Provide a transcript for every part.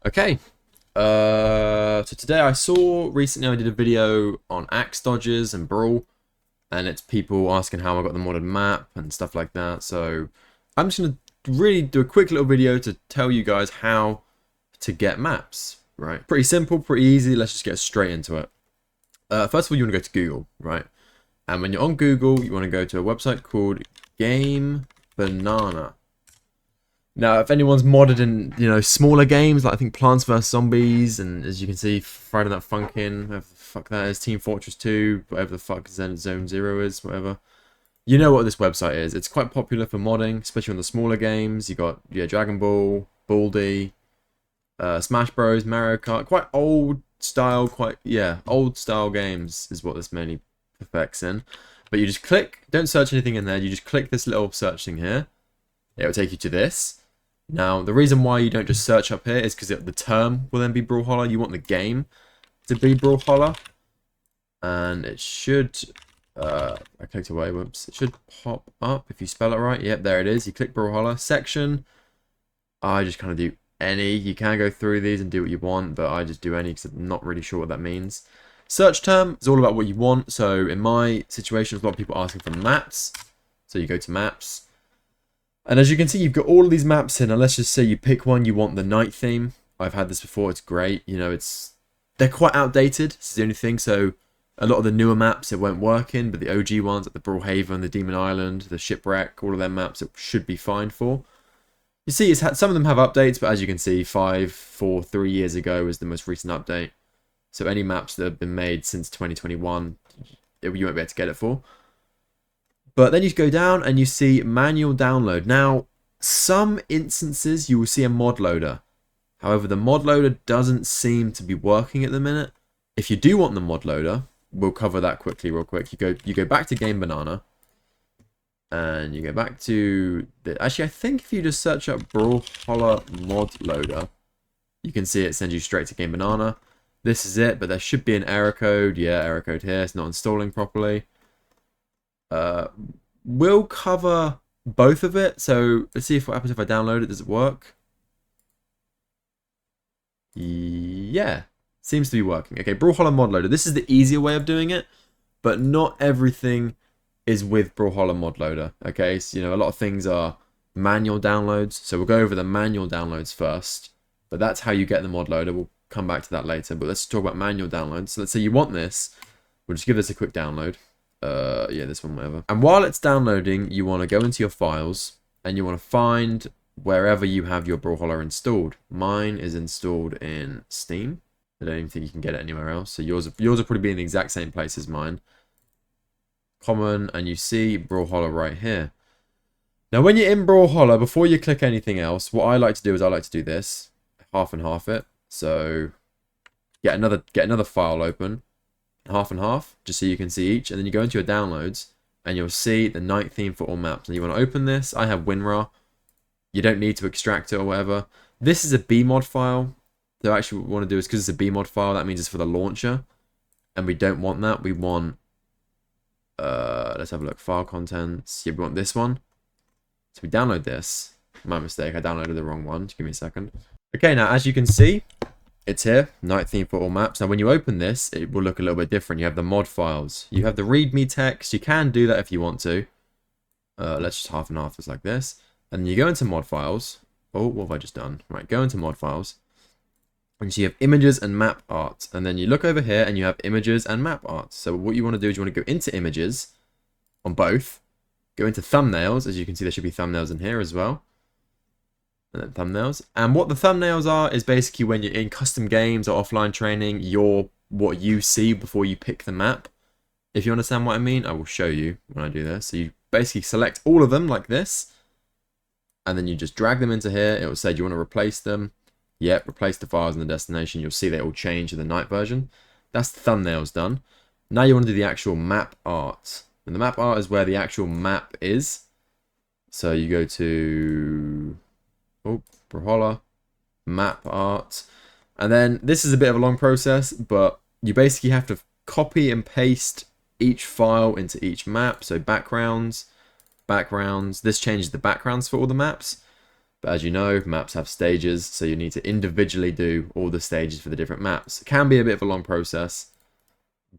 Okay, so today I saw recently I did a video on axe dodges and brawl, and it's people asking how I got the modded map and stuff like that. So I'm just gonna really do a quick little video to tell you guys how to get maps. Right, pretty simple, pretty easy. Let's just get straight into it. First of all, you want to go to Google, right? And when you're on Google, you want to go to a website called Gamebanana. Now, if anyone's modded in, smaller games, like I think Plants vs. Zombies, and as you can see, Friday Night Funkin', whatever the fuck that is, Team Fortress 2, whatever the fuck Zone Zero is, whatever. You know what this website is. It's quite popular for modding, especially on the smaller games. You got, Dragon Ball, Baldi, Smash Bros, Mario Kart, quite old style, old style games is what this mainly perfects in. But you just click, don't search anything in there, you just click this little search thing here. It will take you to this. Now, the reason why you don't just search up here is because the term will then be Brawlhalla. You want the game to be Brawlhalla. And it should... I clicked away, whoops. It should pop up if you spell it right. Yep, there it is. You click Brawlhalla. Section. I just kind of do any. You can go through these and do what you want, but I just do any because I'm not really sure what that means. Search term is all about what you want. So in my situation, there's a lot of people asking for maps. So you go to maps. And as you can see, you've got all of these maps in, and let's just say you pick one, you want the night theme. I've had this before, it's great. They're quite outdated, this is the only thing, so a lot of the newer maps it won't work in, but the OG ones, like the BRW Haven, the Demon Island, the Shipwreck, all of their maps it should be fine for. You see, some of them have updates, but as you can see, 5, 4, 3 years ago was the most recent update. So any maps that have been made since 2021, you won't be able to get it for. But then you go down and you see manual download. Now, some instances you will see a mod loader. However, the mod loader doesn't seem to be working at the minute. If you do want the mod loader, we'll cover that quickly, real quick. You go back to Gamebanana, and you go back to actually, I think if you just search up Brawlhalla mod loader, you can see it sends you straight to Gamebanana. This is it, but there should be an error code. Yeah, error code here. It's not installing properly. We'll cover both of it. So let's see what happens if I download it. Does it work? Yeah, seems to be working. Okay, Brawlhalla mod loader. This is the easier way of doing it, but not everything is with Brawlhalla mod loader. Okay, so a lot of things are manual downloads. So we'll go over the manual downloads first, but that's how you get the mod loader. We'll come back to that later, but let's talk about manual downloads. So let's say you want this. We'll just give this a quick download. Yeah, this one, whatever. And while it's downloading, you want to go into your files and you want to find wherever you have your Brawlhalla installed. Mine is installed in Steam. I don't even think you can get it anywhere else. So yours will probably be in the exact same place as mine. Common, and you see Brawlhalla right here. Now, when you're in Brawlhalla, before you click anything else, what I like to do is I like to do this, half and half it. So get another file open. Half and half, just so you can see each, and then you go into your downloads and you'll see the night theme for all maps. And you want to open this. I have WinRAR. You don't need to extract it or whatever. This is a bmod file. So actually what we want to do is, because it's a bmod file, that means it's for the launcher, and we don't want that. We want let's have a look, file contents. Yeah, we want this one. So we download this. My mistake, I downloaded the wrong one. Just give me a second. Okay, now as you can see, it's here, night theme for all maps. Now, when you open this, it will look a little bit different. You have the mod files. You have the readme text. You can do that if you want to. Let's just half and half this like this. And you go into mod files. Oh, what have I just done? Right, go into mod files. And so you have images and map art. And then you look over here and you have images and map art. So what you want to do is you want to go into images on both. Go into thumbnails. As you can see, there should be thumbnails in here as well. And then thumbnails. And what the thumbnails are is basically when you're in custom games or offline training, what you see before you pick the map. If you understand what I mean, I will show you when I do this. So you basically select all of them like this, and then you just drag them into here. It will say, do you want to replace them? Yep, replace the files in the destination. You'll see they all change to the night version. That's the thumbnails done. Now you want to do the actual map art. And the map art is where the actual map is. So you go to... Brawlhalla, map art, and then this is a bit of a long process, but you basically have to copy and paste each file into each map. So backgrounds, this changes the backgrounds for all the maps. But as you know, maps have stages, so you need to individually do all the stages for the different maps. It can be a bit of a long process,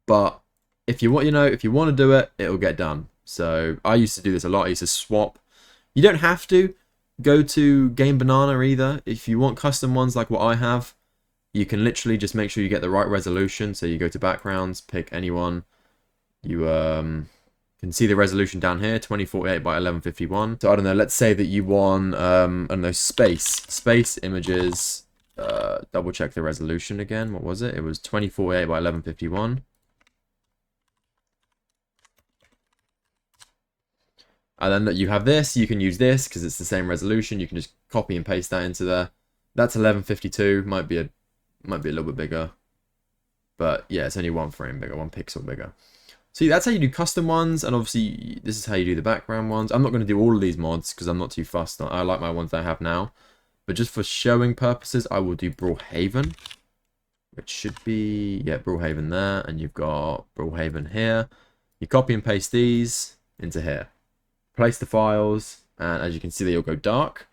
but if you want, if you want to do it, it'll get done. So I used to do this a lot. I used to swap. You don't have to go to Gamebanana either. If you want custom ones like what I have, you can literally just make sure you get the right resolution. So you go to backgrounds, pick anyone. You can see the resolution down here, 2048 by 1151. So I don't know, let's say that you want, I don't know, space images. Double check the resolution again. What was it? It was 2048 by 1151. And then you have this, you can use this because it's the same resolution. You can just copy and paste that into there. That's 1152, might be a little bit bigger. But yeah, it's only one frame bigger, 1 pixel bigger. So that's how you do custom ones, and obviously this is how you do the background ones. I'm not going to do all of these mods because I'm not too fussed. I like my ones that I have now. But just for showing purposes, I will do Brawlhalla Haven, which should be, yeah, Brawlhalla Haven there, and you've got Brawlhalla Haven here. You copy and paste these into here. Place the files, and as you can see, they all go dark.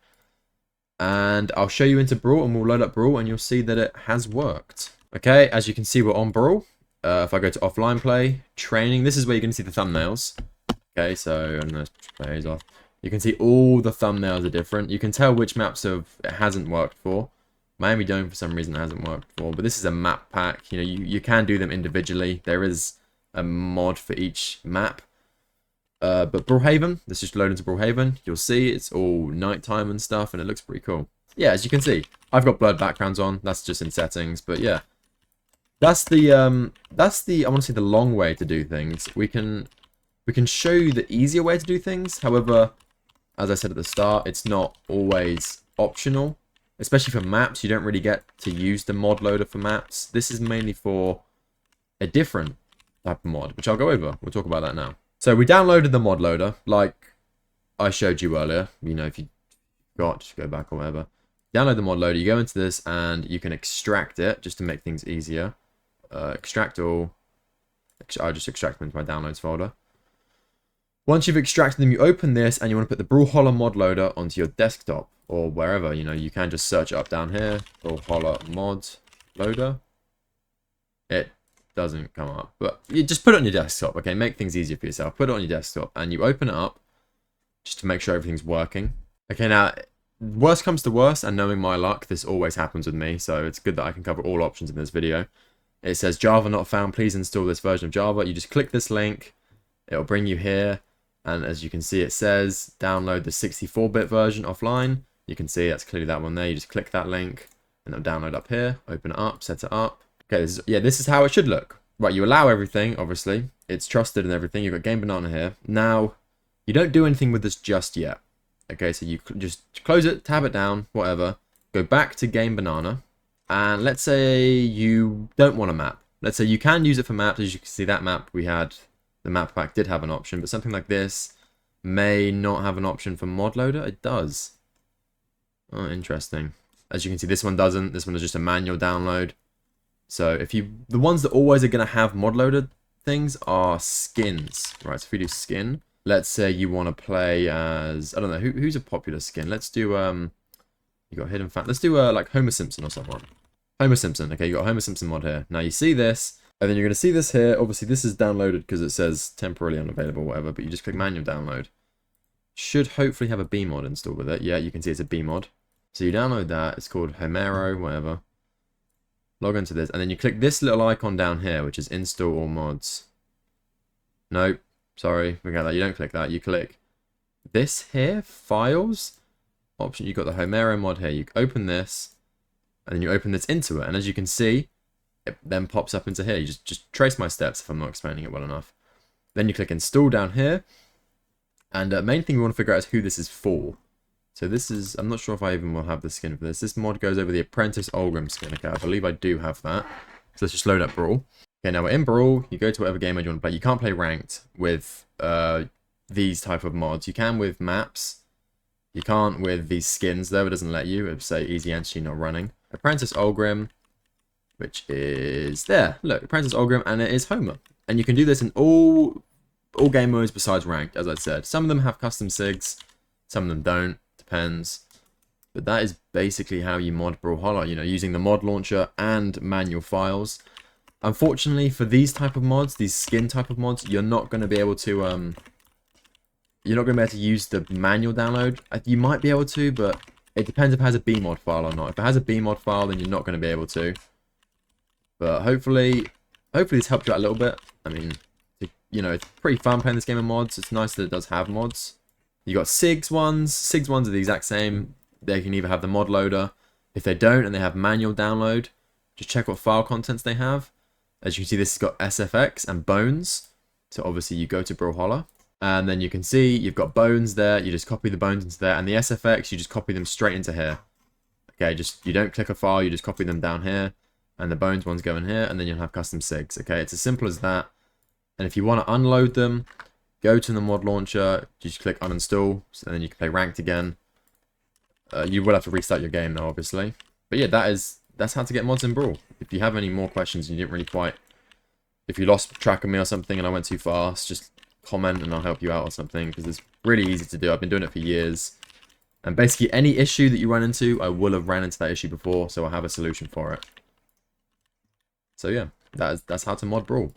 And I'll show you into Brawl, and we'll load up Brawl, and you'll see that it has worked. Okay, as you can see, we're on Brawl. If I go to offline play, training, this is where you're going to see the thumbnails. Okay, so I'm going to play these off. You can see all the thumbnails are different. You can tell which maps it hasn't worked for. Miami Dome, for some reason, it hasn't worked for. But this is a map pack. You can do them individually. There is a mod for each map. But Brawlhalla Haven, let's just load into Brawlhalla Haven. You'll see it's all nighttime and stuff, and it looks pretty cool. Yeah, as you can see, I've got blurred backgrounds on. That's just in settings, but yeah, that's the I want to say the long way to do things. We can show you the easier way to do things. However, as I said at the start, it's not always optional, especially for maps. You don't really get to use the mod loader for maps. This is mainly for a different type of mod, which I'll go over. We'll talk about that now. So we downloaded the mod loader, like I showed you earlier. If you got, just go back or whatever. Download the mod loader, you go into this, and you can extract it, just to make things easier. Extract all. I'll just extract them into my downloads folder. Once you've extracted them, you open this, and you want to put the Brawlhalla mod loader onto your desktop, or wherever. You can just search it up down here, Brawlhalla mod loader. It doesn't come up, but you just put it on your desktop. Okay, make things easier for yourself. Put it on your desktop, and you open it up just to make sure everything's working. Okay, now worst comes to worst, and knowing my luck, this always happens with me, so it's good that I can cover all options in this video. It says Java not found, please install this version of Java. You just click this link, it'll bring you here, and as you can see, it says download the 64-bit version offline. You can see that's clearly that one there. You just click that link, and it'll download up here. Open it up, set it up. Okay, this is how it should look. Right, you allow everything, obviously. It's trusted and everything. You've got Gamebanana here. Now, you don't do anything with this just yet. Okay, so you just close it, tab it down, whatever. Go back to Gamebanana. And let's say you don't want a map. Let's say you can use it for maps. As you can see, that map we had, the map pack did have an option. But something like this may not have an option for mod loader. It does. Oh, interesting. As you can see, this one doesn't. This one is just a manual download. So the ones that always are going to have mod loaded things are skins, right? So if we do skin, let's say you want to play as, I don't know, who's a popular skin? Let's do, you got hidden fan. Let's do like Homer Simpson or someone. Homer Simpson. Okay, you got Homer Simpson mod here. Now you see this, and then you're going to see this here. Obviously this is downloaded because it says temporarily unavailable, whatever, but you just click manual download. Should hopefully have a B mod installed with it. Yeah, you can see it's a B mod. So you download that. It's called Homero, whatever. Log into this, and then you click this little icon down here, which is install all mods. Nope, sorry, forget that. You don't click that. You click this here, files option. You've got the Homero mod here. You open this, and then you open this into it, and as you can see, it then pops up into here. You just trace my steps if I'm not explaining it well enough. Then you click install down here, and main thing we want to figure out is who this is for. So this is, I'm not sure if I even will have the skin for this. This mod goes over the Apprentice Olgrim skin. Okay, I believe I do have that. So let's just load up Brawl. Okay, now we're in Brawl. You go to whatever game mode you want to play. You can't play ranked with these type of mods. You can with maps. You can't with these skins, though. It doesn't let you. It would say easy entry not running. Apprentice Olgrim, which is there. Look, Apprentice Olgrim, and it is Homer. And you can do this in all game modes besides ranked, as I said. Some of them have custom sigs. Some of them don't. Depends. But that is basically how you mod Brawlhalla, you know, using the mod launcher and manual files. Unfortunately, for these type of mods, these skin type of mods, you're not going to be able to use the manual download. You might be able to, but it depends if it has a bmod file or not. If it has a bmod file, then you're not going to be able to. But hopefully it's helped you out a little bit. I mean, you know, it's pretty fun playing this game of mods. It's nice that it does have mods. You got SIGs ones. SIGs ones are the exact same. They can either have the mod loader. If they don't and they have manual download, just check what file contents they have. As you can see, this has got SFX and bones. So obviously you go to Brawlhalla. And then you can see you've got bones there. You just copy the bones into there. And the SFX, you just copy them straight into here. Okay, you don't click a file. You just copy them down here. And the bones ones go in here. And then you'll have custom SIGs. Okay, it's as simple as that. And if you want to unload them, go to the mod launcher. Just click uninstall. So then you can play ranked again. You will have to restart your game though, obviously. But yeah, that's how to get mods in Brawl. If you have any more questions, you didn't really quite... If you lost track of me or something and I went too fast, just comment and I'll help you out or something, because it's really easy to do. I've been doing it for years. And basically any issue that you run into, I will have ran into that issue before, so I have a solution for it. So yeah, that's how to mod Brawl.